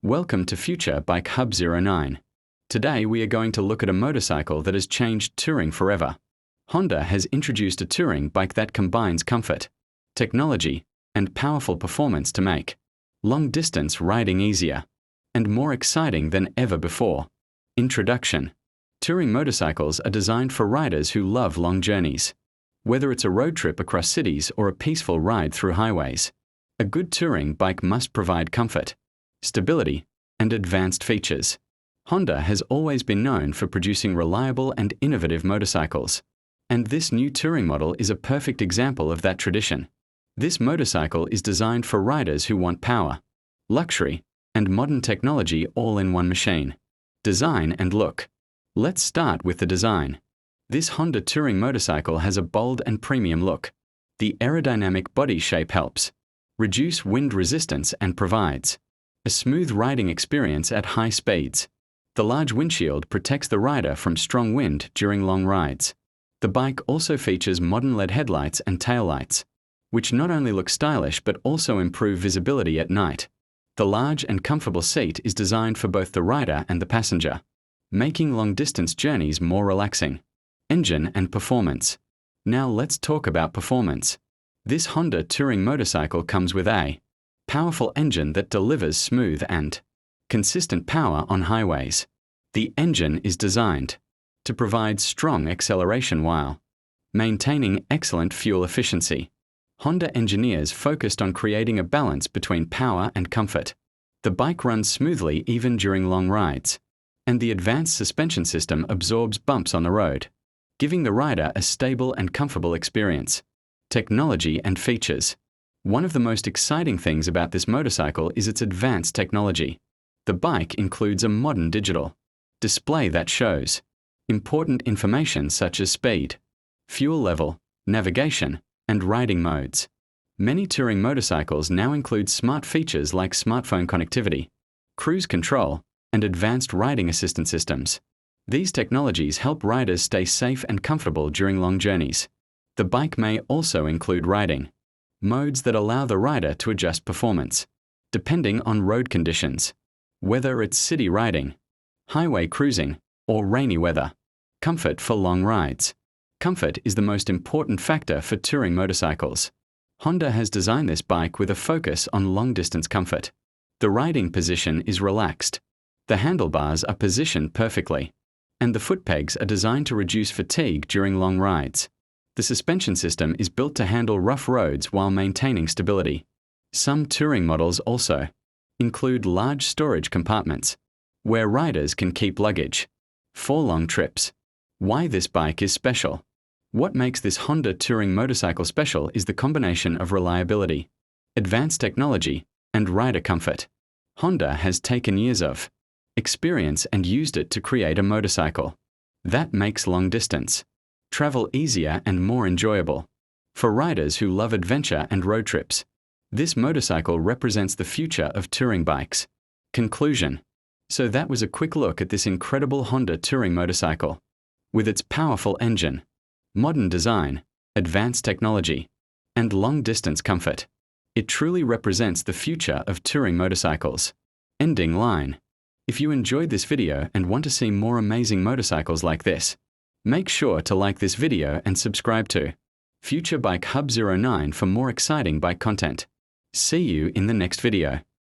Welcome to Future Bike Hub 09. Today we are going to look at a motorcycle that has changed touring forever. Honda has introduced a touring bike that combines comfort, technology, and powerful performance to make long-distance riding easier and more exciting than ever before. Introduction. Touring motorcycles are designed for riders who love long journeys. Whether it's a road trip across cities or a peaceful ride through highways, a good touring bike must provide comfort, stability, and advanced features. Honda has always been known for producing reliable and innovative motorcycles, and this new touring model is a perfect example of that tradition. This motorcycle is designed for riders who want power, luxury, and modern technology all in one machine. Design and look. Let's start with the design. This Honda touring motorcycle has a bold and premium look. The aerodynamic body shape helps reduce wind resistance and provides a smooth riding experience at high speeds. The large windshield protects the rider from strong wind during long rides. The bike also features modern LED headlights and taillights, which not only look stylish but also improve visibility at night. The large and comfortable seat is designed for both the rider and the passenger, making long-distance journeys more relaxing. Engine and performance. Now let's talk about performance. This Honda touring motorcycle comes with a powerful engine that delivers smooth and consistent power on highways. The engine is designed to provide strong acceleration while maintaining excellent fuel efficiency. Honda engineers focused on creating a balance between power and comfort. The bike runs smoothly even during long rides, and the advanced suspension system absorbs bumps on the road, giving the rider a stable and comfortable experience. Technology and features. One of the most exciting things about this motorcycle is its advanced technology. The bike includes a modern digital display that shows important information such as speed, fuel level, navigation, and riding modes. Many touring motorcycles now include smart features like smartphone connectivity, cruise control, and advanced riding assistance systems. These technologies help riders stay safe and comfortable during long journeys. The bike may also include riding modes that allow the rider to adjust performance, depending on road conditions, whether it's city riding, highway cruising, or rainy weather. Comfort for long rides. Comfort is the most important factor for touring motorcycles. Honda has designed this bike with a focus on long-distance comfort. The riding position is relaxed. The handlebars are positioned perfectly, and the foot pegs are designed to reduce fatigue during long rides. The suspension system is built to handle rough roads while maintaining stability. Some touring models also include large storage compartments, where riders can keep luggage for long trips. Why this bike is special. What makes this Honda touring motorcycle special is the combination of reliability, advanced technology, and rider comfort. Honda has taken years of experience and used it to create a motorcycle that makes long-distance travel easier and more enjoyable. For riders who love adventure and road trips, this motorcycle represents the future of touring bikes. Conclusion. So that was a quick look at this incredible Honda touring motorcycle. With its powerful engine, modern design, advanced technology, and long-distance comfort, it truly represents the future of touring motorcycles. Ending line. If you enjoyed this video and want to see more amazing motorcycles like this, make sure to like this video and subscribe to Future Bike Hub 09 for more exciting bike content. See you in the next video.